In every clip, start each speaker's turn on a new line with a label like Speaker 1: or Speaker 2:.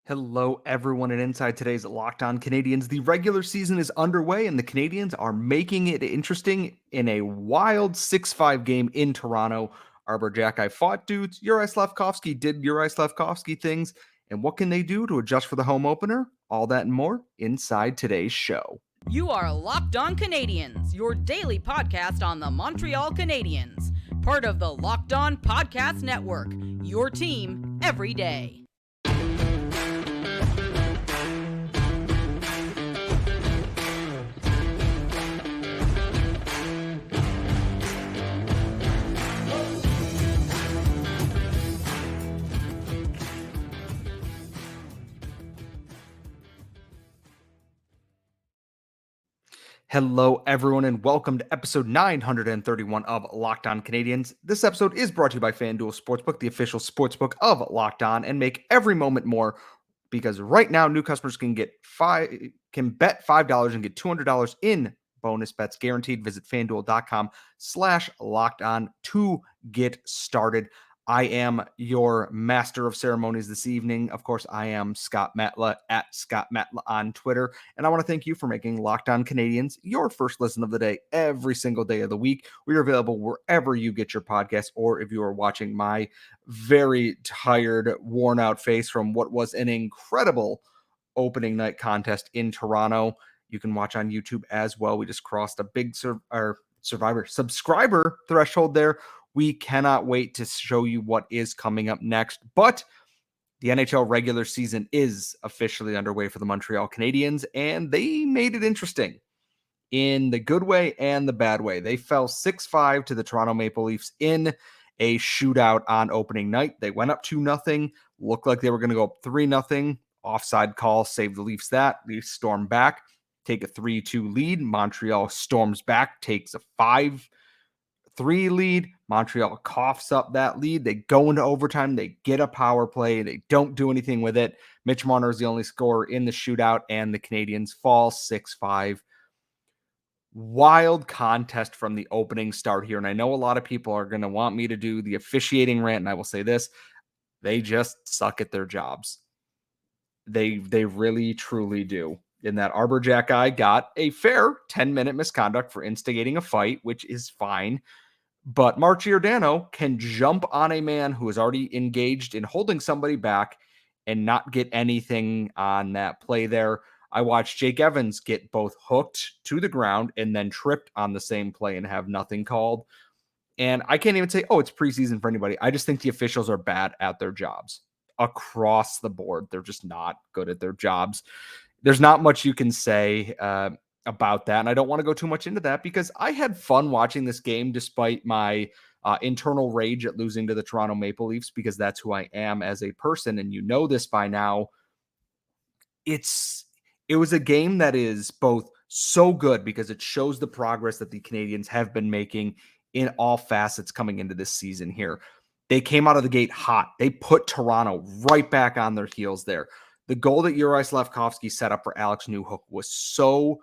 Speaker 1: Hello, everyone, and inside today's Locked On Canadiens, the regular season is underway, and the Canadiens are making it interesting in a wild 6-5 game in Toronto. Arber Xhekaj fought dudes. Juraj Slafkovsky did Juraj Slafkovsky things. And what can they do to adjust for the home opener? All that and more inside today's show.
Speaker 2: You are Locked On Canadiens, your daily podcast on the Montreal Canadiens, part of the Locked On Podcast Network, your team every day.
Speaker 1: Hello, everyone, and welcome to episode 931 of Locked On Canadiens. This episode is brought to you by FanDuel Sportsbook, the official sportsbook of Locked On, and make every moment more because right now new customers can bet $5 and get $200 in bonus bets guaranteed. Visit FanDuel.com/Locked On to get started. I am your master of ceremonies this evening. Of course, I am Scott Matla at Scott Matla on Twitter. And I want to thank you for making Locked On Canadiens your first listen of the day every single day of the week. We are available wherever you get your podcasts, or if you are watching my very tired, worn out face from what was an incredible opening night contest in Toronto, you can watch on YouTube as well. We just crossed a big subscriber threshold there. We cannot wait to show you what is coming up next. But the NHL regular season is officially underway for the Montreal Canadiens, and they made it interesting in the good way and the bad way. They fell 6-5 to the Toronto Maple Leafs in a shootout on opening night. They went up 2-0, looked like they were going to go up 3-0. Offside call saved the Leafs that. Leafs storm back, take a 3-2 lead. Montreal storms back, takes a 5-3 lead. Montreal coughs up that lead. They go into overtime. They get a power play. They don't do anything with it. Mitch Marner is the only scorer in the shootout, and the Canadiens fall 6-5. Wild contest from the opening start here. And I know a lot of people are going to want me to do the officiating rant, and I will say this. They just suck at their jobs. They really, truly do. In that Arber Xhekaj got a fair 10-minute misconduct for instigating a fight, which is fine. But Mark Giordano can jump on a man who is already engaged in holding somebody back and not get anything on that play there. I watched Jake Evans get both hooked to the ground and then tripped on the same play and have nothing called. And I can't even say, oh, it's preseason for anybody. I just think the officials are bad at their jobs across the board. They're just not good at their jobs. There's not much you can say about that. And I don't want to go too much into that because I had fun watching this game despite my internal rage at losing to the Toronto Maple Leafs, because that's who I am as a person. And you know this by now. It was a game that is both so good because it shows the progress that the Canadiens have been making in all facets coming into this season here. They came out of the gate hot. They put Toronto right back on their heels there. The goal that Juraj Slafkovsky set up for Alex Newhook was so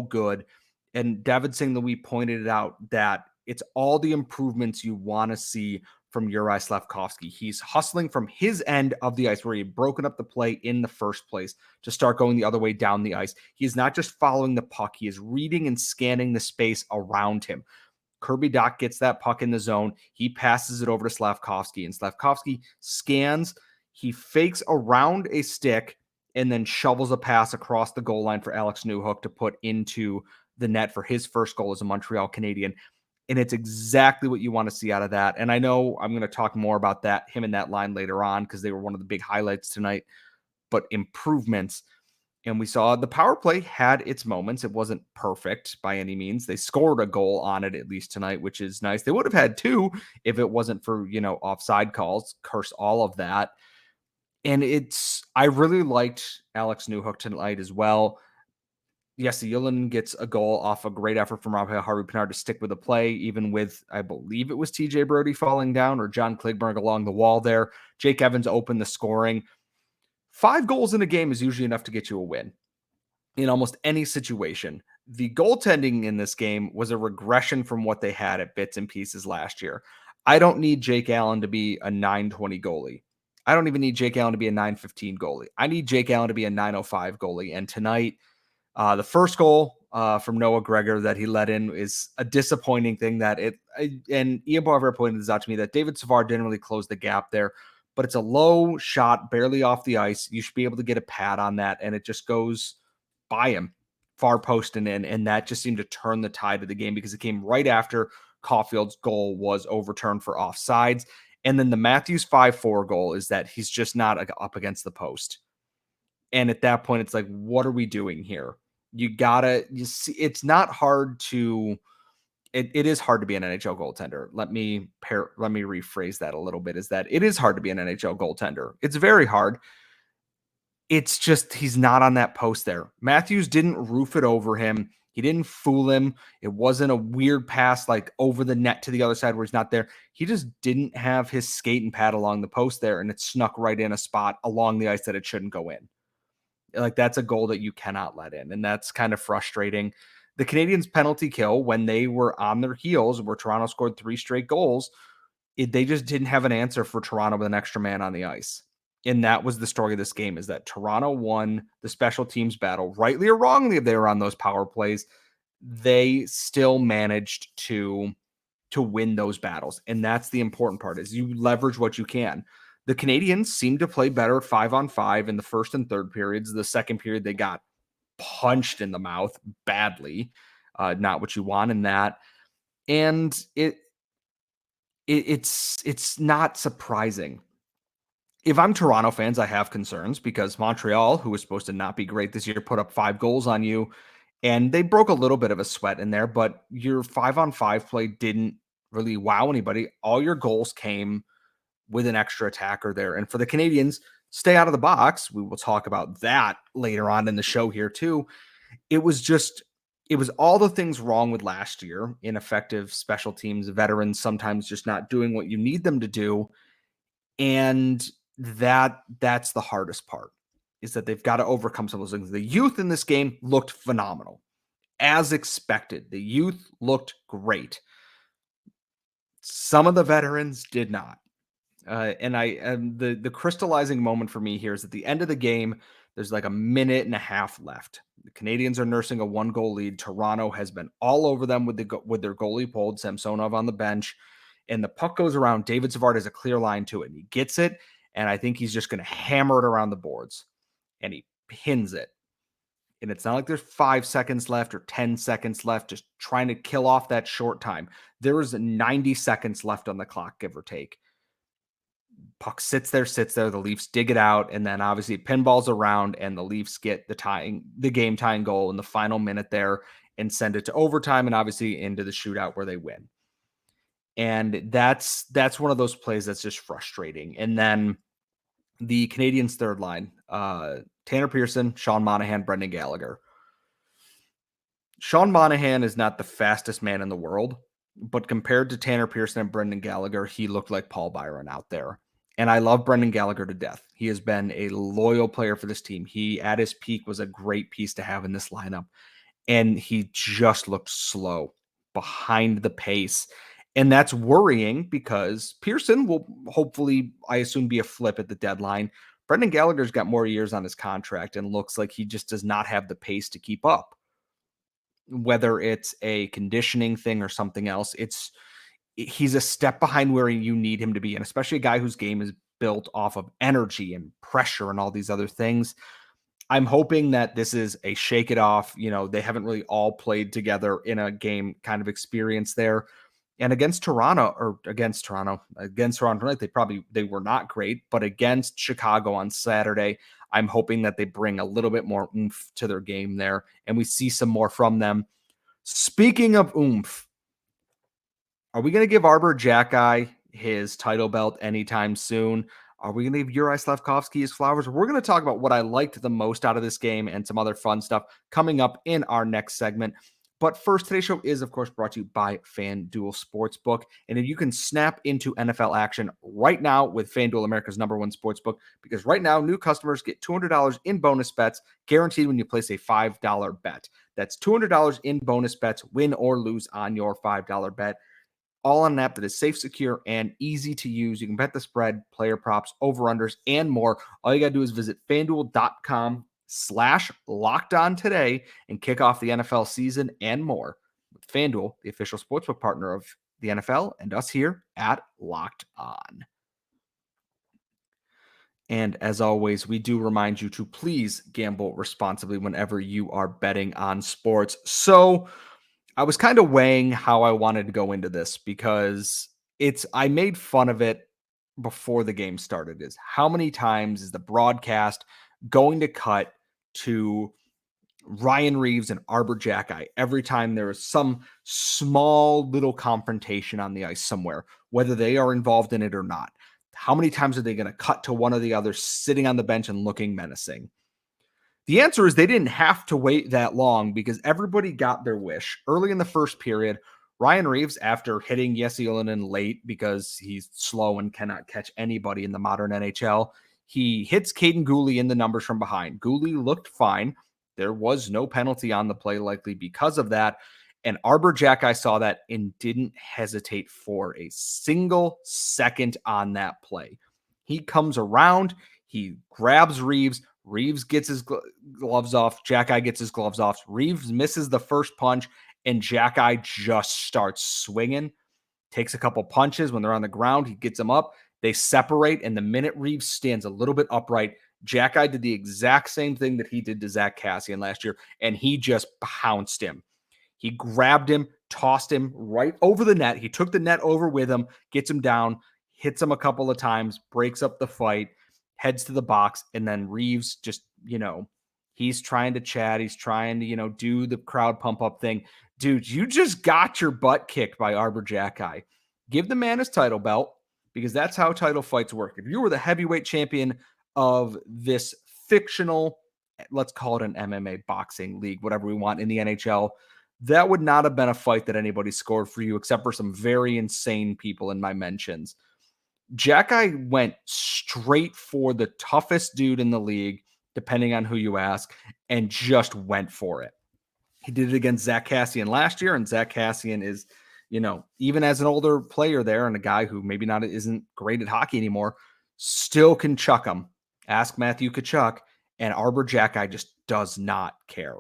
Speaker 1: good. And David Singh Louis pointed it out that it's all the improvements you want to see from Juraj Slafkovsky. He's hustling from his end of the ice where he had broken up the play in the first place to start going the other way down the ice. He is not just following the puck. He is reading and scanning the space around him. Kirby Dach gets that puck in the zone. He passes it over to Slafkovsky, and Slafkovsky scans. He fakes around a stick and then shovels a pass across the goal line for Alex Newhook to put into the net for his first goal as a Montreal Canadian. And it's exactly what you want to see out of that. And I know I'm going to talk more about that, him and that line later on, because they were one of the big highlights tonight, but improvements. And we saw the power play had its moments. It wasn't perfect by any means. They scored a goal on it at least tonight, which is nice. They would have had two if it wasn't for, offside calls. Curse all of that. And I really liked Alex Newhook tonight as well. Yes, Yulin gets a goal off a great effort from Raphael Harvey-Pinard to stick with the play, even with, I believe it was TJ Brody falling down or John Klingberg along the wall there. Jake Evans opened the scoring. 5 goals in a game is usually enough to get you a win in almost any situation. The goaltending in this game was a regression from what they had at bits and pieces last year. I don't need Jake Allen to be a .920 goalie. I don't even need Jake Allen to be a 915 goalie. I need Jake Allen to be a 905 goalie. And tonight, the first goal from Noah Gregor that he let in is a disappointing thing and Ian Barber pointed this out to me that David Savard didn't really close the gap there, but it's a low shot, barely off the ice. You should be able to get a pad on that, and it just goes by him, far post and in, and that just seemed to turn the tide of the game because it came right after Caulfield's goal was overturned for offsides. And then the Matthews 5-4 goal is that he's just not up against the post. And at that point, it's like, what are we doing here? You see, it's not hard to, it is hard to be an NHL goaltender. Let me rephrase that a little bit, is that it is hard to be an NHL goaltender. It's very hard. It's just, he's not on that post there. Matthews didn't roof it over him. He didn't fool him. It wasn't a weird pass like over the net to the other side where he's not there. He just didn't have his skate and pad along the post there, and it snuck right in a spot along the ice that it shouldn't go in. Like, that's a goal that you cannot let in, and that's kind of frustrating. The Canadiens' penalty kill, when they were on their heels, where Toronto scored 3 straight goals, they just didn't have an answer for Toronto with an extra man on the ice. And that was the story of this game, is that Toronto won the special teams battle, rightly or wrongly, if they were on those power plays. They still managed to win those battles. And that's the important part, is you leverage what you can. The Canadiens seemed to play better 5-on-5 in the first and third periods. The second period, they got punched in the mouth badly. Not what you want in that. And it's not surprising. If I'm Toronto fans, I have concerns because Montreal, who was supposed to not be great this year, put up 5 goals on you, and they broke a little bit of a sweat in there, but your 5-on-5 play didn't really wow anybody. All your goals came with an extra attacker there. And for the Canadiens, stay out of the box. We will talk about that later on in the show here too. It was all the things wrong with last year: ineffective special teams, veterans sometimes just not doing what you need them to do. And that's the hardest part, is that they've got to overcome some of those things. The youth in this game looked phenomenal, as expected. The youth looked great. Some of the veterans did not. And the crystallizing moment for me here is at the end of the game, there's like a minute and a half left. The Canadiens are nursing a 1-goal lead. Toronto has been all over them with their goalie pulled, Samsonov on the bench, and the puck goes around. David Savard has a clear line to it, and he gets it, and I think he's just going to hammer it around the boards, and he pins it. And it's not like there's 5 seconds left or 10 seconds left, just trying to kill off that short time. There is 90 seconds left on the clock, give or take. Puck sits there. The Leafs dig it out, and then obviously pinballs around, and the Leafs get the game tying goal in the final minute there and send it to overtime, and obviously into the shootout where they win. And that's one of those plays that's just frustrating. And then the Canadiens' third line, Tanner Pearson, Sean Monahan, Brendan Gallagher. Sean Monahan is not the fastest man in the world, but compared to Tanner Pearson and Brendan Gallagher, he looked like Paul Byron out there. And I love Brendan Gallagher to death. He has been a loyal player for this team. He, at his peak, was a great piece to have in this lineup. And he just looked slow, behind the pace. And that's worrying because Pearson will hopefully, I assume, be a flip at the deadline. Brendan Gallagher's got more years on his contract and looks like he just does not have the pace to keep up. Whether it's a conditioning thing or something else, he's a step behind where you need him to be. And especially a guy whose game is built off of energy and pressure and all these other things. I'm hoping that this is a shake it off. They haven't really all played together in a game kind of experience there. And against Toronto, they were not great, but against Chicago on Saturday, I'm hoping that they bring a little bit more oomph to their game there, and we see some more from them. Speaking of oomph, are we going to give Arber Xhekaj his title belt anytime soon? Are we going to give Juraj Slafkovsky his flowers? We're going to talk about what I liked the most out of this game and some other fun stuff coming up in our next segment. But first, today's show is, of course, brought to you by FanDuel Sportsbook. And if you can snap into NFL action right now with FanDuel, America's #1 sportsbook, because right now, new customers get $200 in bonus bets guaranteed when you place a $5 bet. That's $200 in bonus bets, win or lose on your $5 bet. all on an app that is safe, secure, and easy to use. You can bet the spread, player props, over-unders, and more. All you got to do is visit FanDuel.com/lockedon today and kick off the NFL season and more. With FanDuel, the official sportsbook partner of the NFL and us here at Locked On. And as always, we do remind you to please gamble responsibly whenever you are betting on sports. So I was kind of weighing how I wanted to go into this because I made fun of it before the game started, is how many times is the broadcast going to cut to Ryan Reaves and Arber Xhekaj every time there is some small little confrontation on the ice somewhere, whether they are involved in it or not. How many times are they going to cut to one or the other sitting on the bench and looking menacing? The answer is they didn't have to wait that long because everybody got their wish. Early in the first period, Ryan Reaves, after hitting Jesse Ylönen late because he's slow and cannot catch anybody in the modern NHL, he hits Caden Gooley in the numbers from behind. Gooley looked fine. There was no penalty on the play, likely because of that. And Arber Xhekaj saw that and didn't hesitate for a single second on that play. He comes around, he grabs Reaves. Reaves gets his gloves off. Xhekaj gets his gloves off. Reaves misses the first punch, and Xhekaj just starts swinging. Takes a couple punches. When they're on the ground, he gets them up. They separate, and the minute Reaves stands a little bit upright, Xhekaj did the exact same thing that he did to Zach Kassian last year, and he just pounced him. He grabbed him, tossed him right over the net. He took the net over with him, gets him down, hits him a couple of times, breaks up the fight, heads to the box, and then Reaves just, he's trying to chat. He's trying to, do the crowd pump up thing. Dude, you just got your butt kicked by Arber Xhekaj. Give the man his title belt because that's how title fights work. If you were the heavyweight champion of this fictional, let's call it an MMA boxing league, whatever we want in the NHL, that would not have been a fight that anybody scored for you except for some very insane people in my mentions. Xhekaj went straight for the toughest dude in the league, depending on who you ask, and just went for it. He did it against Zach Kassian last year, and Zach Kassian is, even as an older player there and a guy who maybe isn't great at hockey anymore, still can chuck him. Ask Matthew Tkachuk, and Arber Xhekaj just does not care.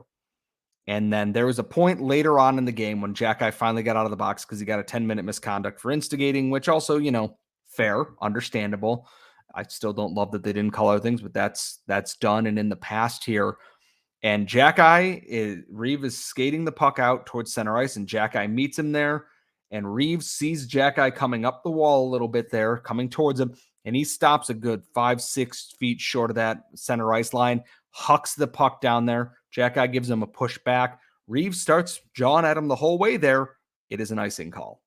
Speaker 1: And then there was a point later on in the game when Xhekaj finally got out of the box because he got a 10-minute misconduct for instigating, which also, fair, understandable. I still don't love that they didn't call other things, but that's done and in the past here. And Reaves is skating the puck out towards center ice, and Xhekaj meets him there. And Reaves sees Xhekaj coming up the wall a little bit there, coming towards him, and he stops a good 5-6 feet short of that center ice line, hucks the puck down there. Xhekaj gives him a push back. Reaves starts jawing at him the whole way there. It is an icing call.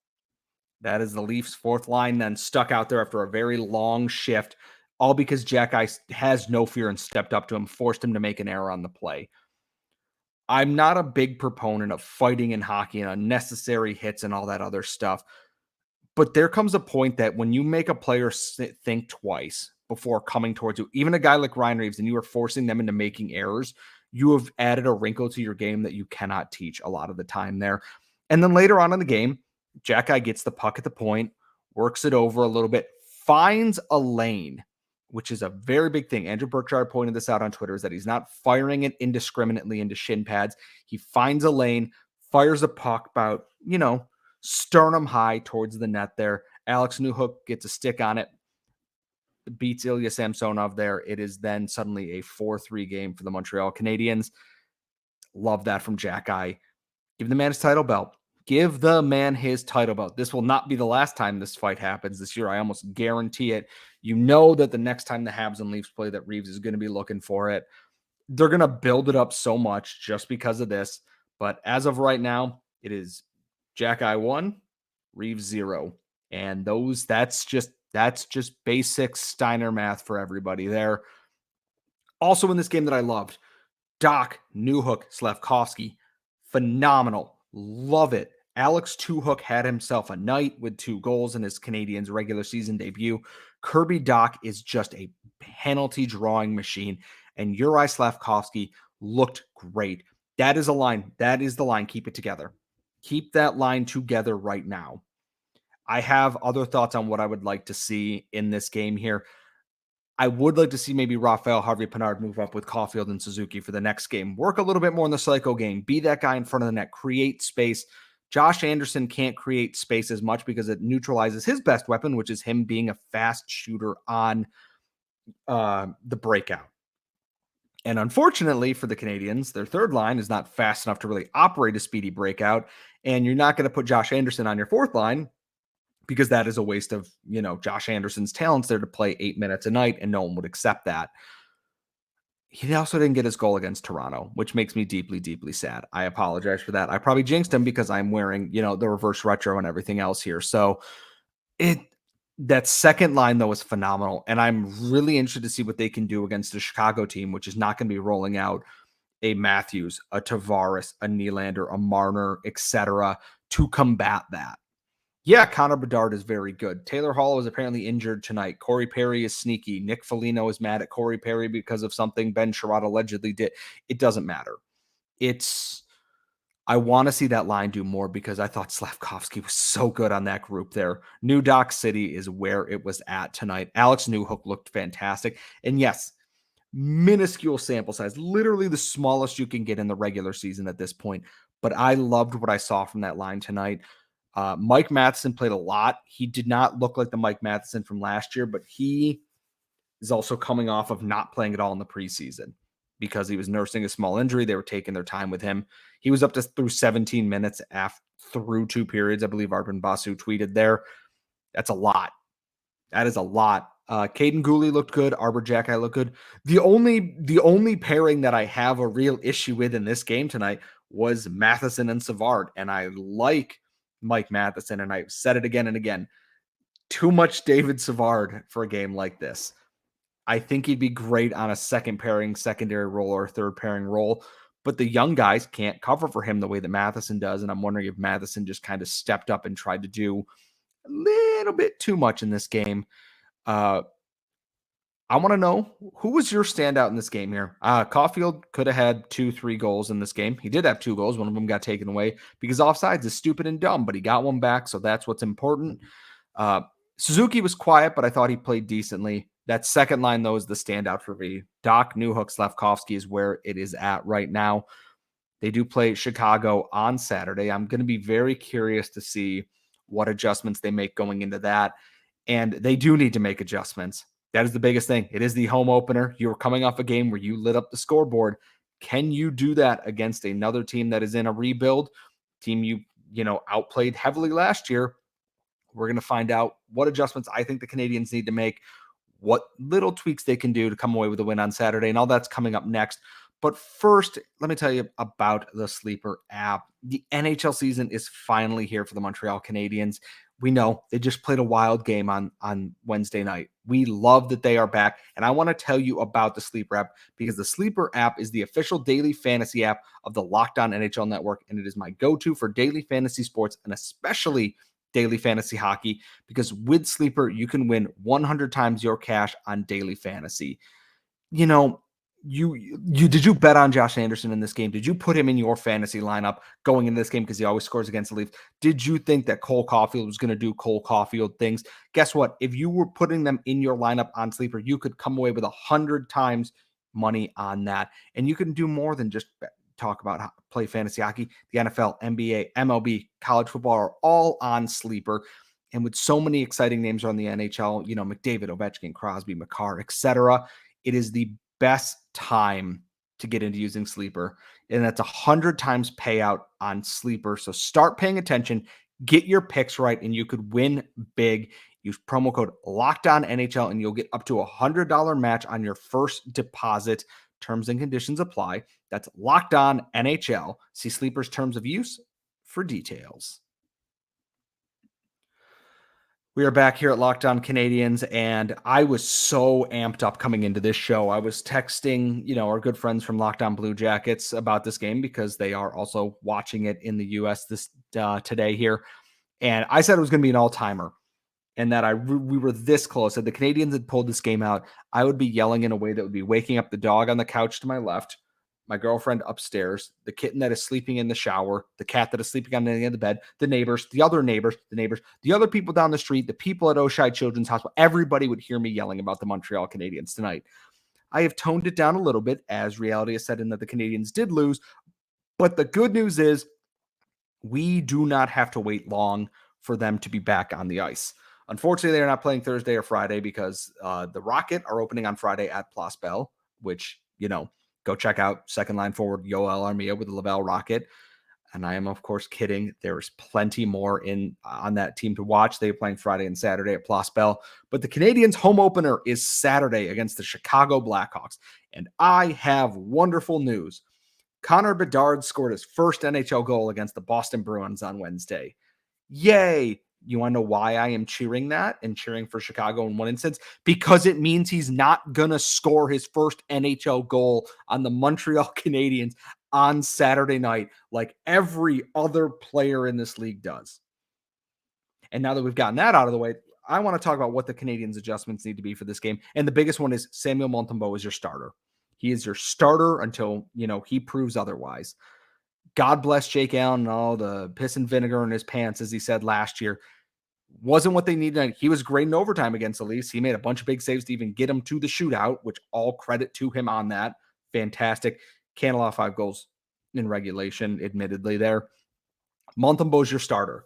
Speaker 1: That is the Leafs' fourth line then stuck out there after a very long shift, all because Xhekaj has no fear and stepped up to him, forced him to make an error on the play. I'm not a big proponent of fighting in hockey and unnecessary hits and all that other stuff. But there comes a point that when you make a player think twice before coming towards you, even a guy like Ryan Reaves, and you are forcing them into making errors, you have added a wrinkle to your game that you cannot teach a lot of the time there. And then later on in the game, Xhekaj gets the puck at the point, works it over a little bit, finds a lane, which is a very big thing. Andrew Burchard pointed this out on Twitter, is that he's not firing it indiscriminately into shin pads. He finds a lane, fires a puck about, sternum high towards the net there. Alex Newhook gets a stick on it, beats Ilya Samsonov there. It is then suddenly a 4-3 game for the Montreal Canadiens. Love that from Xhekaj. Give the man his title belt. Give the man his title belt. This will not be the last time this fight happens this year. I almost guarantee it. You know that the next time the Habs and Leafs play that Reaves is going to be looking for it. They're going to build it up so much just because of this. But as of right now, it is Xhekaj 1, Reaves 0. And that's just basic Steiner math for everybody there. Also in this game that I loved, Doc, Newhook, Slafkovsky, phenomenal. Love it. Alex Newhook had himself a night with 2 goals in his Canadiens regular season debut. Kirby Dach is just a penalty drawing machine, and Juraj Slafkovsky looked great. That is a line. That is the line. Keep it together. Keep that line together right now. I have other thoughts on what I would like to see in this game here. I would like to see maybe Raphael Harvey-Pinard move up with Caulfield and Suzuki for the next game. Work a little bit more in the psycho game. Be that guy in front of the net. Create space. Josh Anderson can't create space as much because it neutralizes his best weapon, which is him being a fast shooter on the breakout. And unfortunately for the Canadiens, their third line is not fast enough to really operate a speedy breakout. And you're not going to put Josh Anderson on your fourth line because that is a waste of, Josh Anderson's talents there to play 8 minutes a night, and no one would accept that. He also didn't get his goal against Toronto, which makes me deeply, deeply sad. I apologize for that. I probably jinxed him because I'm wearing, the reverse retro and everything else here. So that second line, though, is phenomenal. And I'm really interested to see what they can do against the Chicago team, which is not going to be rolling out a Matthews, a Tavares, a Nylander, a Marner, etc., to combat that. Yeah, Connor Bedard is very good. Taylor Hall is apparently injured tonight. Corey Perry is sneaky. Nick Foligno is mad at Corey Perry because of something Ben Sherrod allegedly did. It doesn't matter. I want to see that line do more because I thought Slafkovsky was so good on that group there. New Dock City is where it was at tonight. Alex Newhook looked fantastic. And yes, minuscule sample size, literally the smallest you can get in the regular season at this point. But I loved what I saw from that line tonight. Mike Matheson played a lot. He did not look like the Mike Matheson from last year, but he is also coming off of not playing at all in the preseason because he was nursing a small injury. They were taking their time with him. He was up to through 17 minutes through 2 periods. I believe Arben Basu tweeted there. That's a lot. That is a lot. Caden Gooley looked good. Arber Xhekaj looked good. The only pairing that I have a real issue with in this game tonight was Matheson and Savard. And I like Mike Matheson, and I've said it again and again. Too much David Savard for a game like this. I think he'd be great on a second pairing, secondary role, or third pairing role, but the young guys can't cover for him the way that Matheson does, and I'm wondering if Matheson just kind of stepped up and tried to do a little bit too much in this game. I want to know, who was your standout in this game here? Caulfield could have had 2-3 goals in this game. He did have 2 goals. One of them got taken away because offsides is stupid and dumb, but he got one back, so that's what's important. Suzuki was quiet, but I thought he played decently. That second line, though, is the standout for me. Doc, Newhook, Slafkovsky is where it is at right now. They do play Chicago on Saturday. I'm going to be very curious to see what adjustments they make going into that. And they do need to make adjustments. That is the biggest thing. It is the home opener. You're coming off a game where you lit up the scoreboard. Can you do that against another team that is in a rebuild? Team you outplayed heavily last year. We're going to find out what adjustments I think the Canadiens need to make, what little tweaks they can do to come away with a win on Saturday, and all that's coming up next. But first, let me tell you about the Sleeper app. The NHL season is finally here for the Montreal Canadiens. We know they just played a wild game on Wednesday night. We love that they are back, and I want to tell you about the Sleeper app because the Sleeper app is the official daily fantasy app of the Locked On NHL Network, and it is my go-to for daily fantasy sports and especially daily fantasy hockey, because with Sleeper, you can win 100 times your cash on daily fantasy. Did you bet on Josh Anderson in this game? Did you put him in your fantasy lineup going into this game because he always scores against the Leafs? Did you think that Cole Caulfield was going to do Cole Caulfield things? Guess what? If you were putting them in your lineup on Sleeper, you could come away with 100 times money on that. And you can do more than just talk about how play fantasy hockey. The NFL, NBA, MLB, college football are all on Sleeper. And with so many exciting names on the NHL, McDavid, Ovechkin, Crosby, Makar, etc., it is the best time to get into using Sleeper. And that's 100 times payout on Sleeper. So start paying attention, get your picks right, and you could win big. Use promo code LOCKEDONNHL and you'll get up to $100 match on your first deposit. Terms and conditions apply. That's Locked On NHL. See Sleeper's terms of use for details. We are back here at Locked On Canadiens, and I was so amped up coming into this show. I was texting, our good friends from Locked On Blue Jackets about this game because they are also watching it in the U.S. this today here. And I said it was going to be an all-timer and that we were this close. If the Canadiens had pulled this game out, I would be yelling in a way that would be waking up the dog on the couch to my left, my girlfriend upstairs, the kitten that is sleeping in the shower, the cat that is sleeping on the end of the bed, the neighbors, the other neighbors, the other people down the street, the people at Oshai Children's Hospital, everybody would hear me yelling about the Montreal Canadiens tonight. I have toned it down a little bit as reality has set in that the Canadiens did lose. But the good news is we do not have to wait long for them to be back on the ice. Unfortunately, they're not playing Thursday or Friday because the Rocket are opening on Friday at Place Bell, which, go check out second line forward Yoel Armia with the Laval Rocket. And I am, of course, kidding. There's plenty more on that team to watch. They're playing Friday and Saturday at Place Bell. But the Canadiens' home opener is Saturday against the Chicago Blackhawks. And I have wonderful news. Connor Bedard scored his first NHL goal against the Boston Bruins on Wednesday. Yay! You want to know why I am cheering that and cheering for Chicago in one instance? Because it means he's not going to score his first NHL goal on the Montreal Canadiens on Saturday night like every other player in this league does. And now that we've gotten that out of the way, I want to talk about what the Canadiens' adjustments need to be for this game. And the biggest one is Samuel Montembeault is your starter. He is your starter until, he proves otherwise. God bless Jake Allen and all the piss and vinegar in his pants, as he said last year. Wasn't what they needed. He was great in overtime against the Leafs. He made a bunch of big saves to even get him to the shootout, which all credit to him on that. Fantastic. Can't allow 5 goals in regulation, admittedly there. Montembeault's your starter.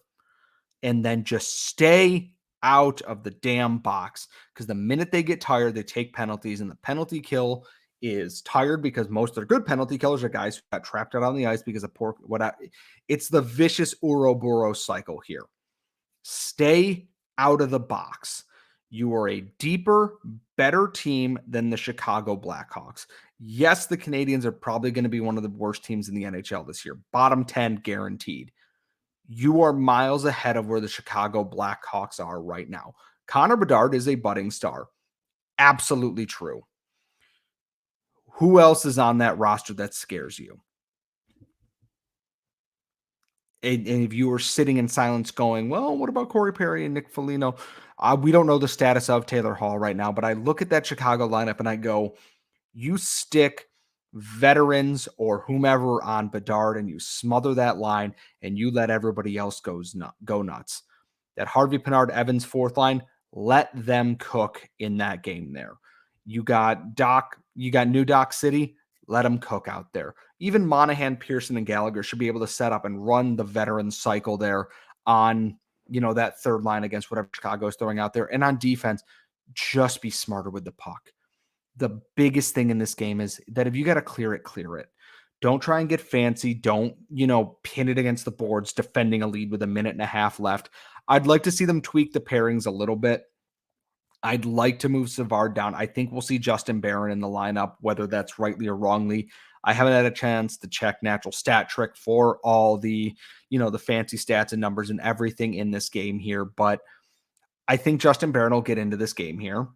Speaker 1: And then just stay out of the damn box, because the minute they get tired, they take penalties, and the penalty kill is tired because most of their good penalty killers are guys who got trapped out on the ice because of it's the vicious Ouroboros cycle here. Stay out of the box. You are a deeper, better team than the Chicago Blackhawks. Yes, the Canadiens are probably going to be one of the worst teams in the NHL this year. Bottom 10 guaranteed. You are miles ahead of where the Chicago Blackhawks are right now. Connor Bedard is a budding star. Absolutely true. Who else is on that roster that scares you? And if you were sitting in silence going, well, what about Corey Perry and Nick Foligno? We don't know the status of Taylor Hall right now, but I look at that Chicago lineup and I go, you stick veterans or whomever on Bedard and you smother that line and you let everybody else go nuts. That Harvey Pinard Evans fourth line, let them cook in that game there. You got New Dock City, let them cook out there. Even Monahan, Pearson, and Gallagher should be able to set up and run the veteran cycle there on, that third line against whatever Chicago is throwing out there. And on defense, just be smarter with the puck. The biggest thing in this game is that if you got to clear it, clear it. Don't try and get fancy. Don't, pin it against the boards, defending a lead with a minute and a half left. I'd like to see them tweak the pairings a little bit. I'd like to move Savard down. I think we'll see Justin Barron in the lineup, whether that's rightly or wrongly. I haven't had a chance to check Natural Stat Trick for all the, the fancy stats and numbers and everything in this game here. But I think Justin Barron will get into this game here,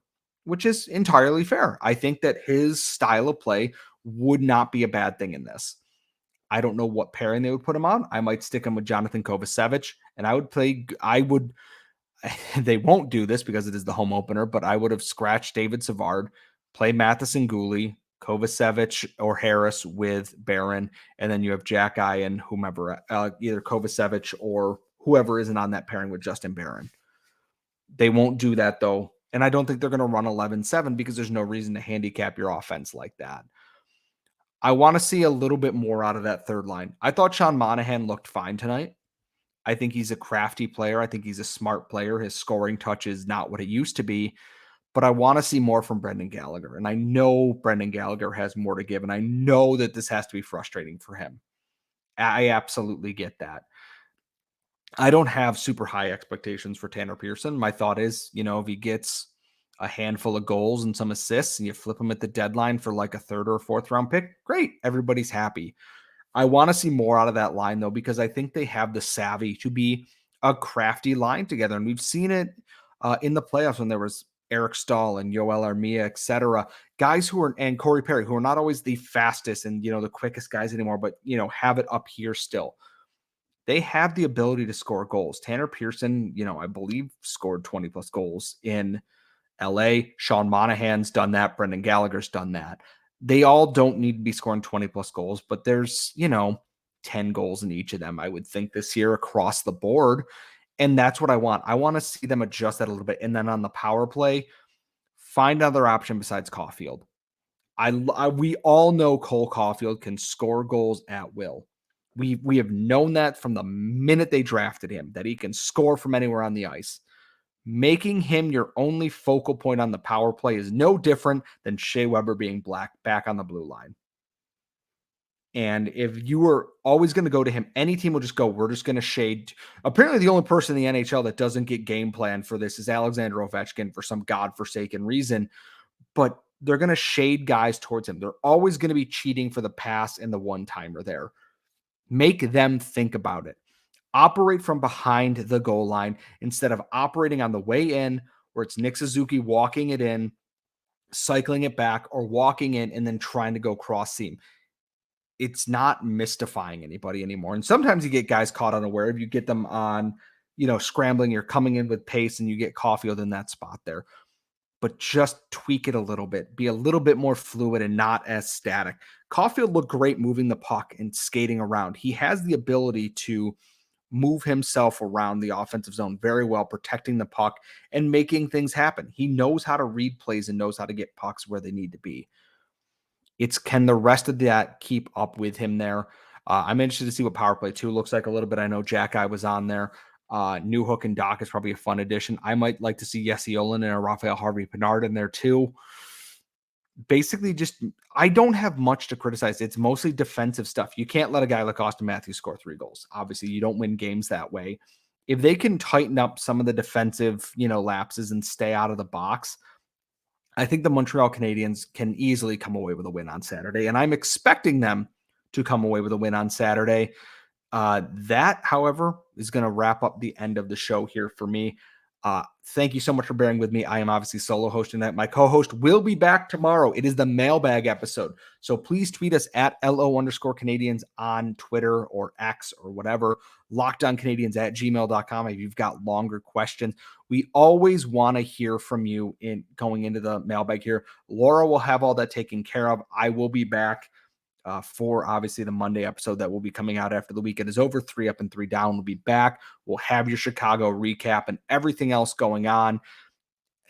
Speaker 1: which is entirely fair. I think that his style of play would not be a bad thing in this. I don't know what pairing they would put him on. I might stick him with Jonathan Kovacevic, and they won't do this because it is the home opener, but I would have scratched David Savard, play Matheson Gooley, Kovacevic or Harris with Barron, and then you have Jack Ian, whomever, either Kovacevic or whoever isn't on that pairing with Justin Barron. They won't do that, though, and I don't think they're going to run 11-7 because there's no reason to handicap your offense like that. I want to see a little bit more out of that third line. I thought Sean Monahan looked fine tonight. I think he's a crafty player. I think he's a smart player. His scoring touch is not what it used to be, but I want to see more from Brendan Gallagher. And I know Brendan Gallagher has more to give, and I know that this has to be frustrating for him. I absolutely get that. I don't have super high expectations for Tanner Pearson. My thought is, if he gets a handful of goals and some assists and you flip him at the deadline for like a third or fourth round pick, great. Everybody's happy. I want to see more out of that line, though, because I think they have the savvy to be a crafty line together. And we've seen it in the playoffs when there was Eric Stahl and Yoel Armia, et cetera. Guys and Corey Perry, who are not always the fastest and, the quickest guys anymore, but, have it up here still. They have the ability to score goals. Tanner Pearson, I believe scored 20 plus goals in LA. Sean Monahan's done that. Brendan Gallagher's done that. They all don't need to be scoring 20 plus goals, but there's, 10 goals in each of them, I would think, this year across the board. And that's what I want. I want to see them adjust that a little bit. And then on the power play, find another option besides Caulfield. We all know Cole Caulfield can score goals at will. We have known that from the minute they drafted him, that he can score from anywhere on the ice. Making him your only focal point on the power play is no different than Shea Weber being back on the blue line. And if you were always going to go to him, any team will just go, we're just going to shade. Apparently, the only person in the NHL that doesn't get game plan for this is Alexander Ovechkin for some godforsaken reason. But they're going to shade guys towards him. They're always going to be cheating for the pass and the one-timer there. Make them think about it. Operate from behind the goal line instead of operating on the way in where it's Nick Suzuki walking it in, cycling it back, or walking in and then trying to go cross seam. It's not mystifying anybody anymore. And sometimes you get guys caught unaware. If you get them on, scrambling, you're coming in with pace and you get Caulfield in that spot there. But just tweak it a little bit, be a little bit more fluid and not as static. Caulfield looked great moving the puck and skating around. He has the ability to move himself around the offensive zone very well, protecting the puck and making things happen. He knows how to read plays and knows how to get pucks where they need to be. It's can the rest of that keep up with him there? I'm interested to see what Power Play 2 looks like a little bit. I know Jack Eye was on there. New Hook and Doc is probably a fun addition. I might like to see Jesse Olin and a Raphael Harvey-Pinard in there too. Basically, I don't have much to criticize. It's mostly defensive stuff. You can't let a guy like Austin Matthews score 3 goals. Obviously, you don't win games that way. If they can tighten up some of the defensive, lapses and stay out of the box, I think the Montreal Canadiens can easily come away with a win on Saturday, and I'm expecting them to come away with a win on Saturday. That, however, is going to wrap up the end of the show here for me. Thank you so much for bearing with me. I am obviously solo hosting that. My co-host will be back tomorrow. It is the mailbag episode. So please tweet us at LO_Canadiens on Twitter or X or whatever. LockedOnCanadiens@gmail.com if you've got longer questions. We always want to hear from you in going into the mailbag here. Laura will have all that taken care of. I will be back for obviously the Monday episode that will be coming out after the weekend is over. 3 Up and 3 Down will be back. We'll have your Chicago recap and everything else going on.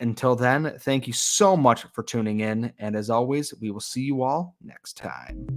Speaker 1: Until then, thank you so much for tuning in. And as always, we will see you all next time.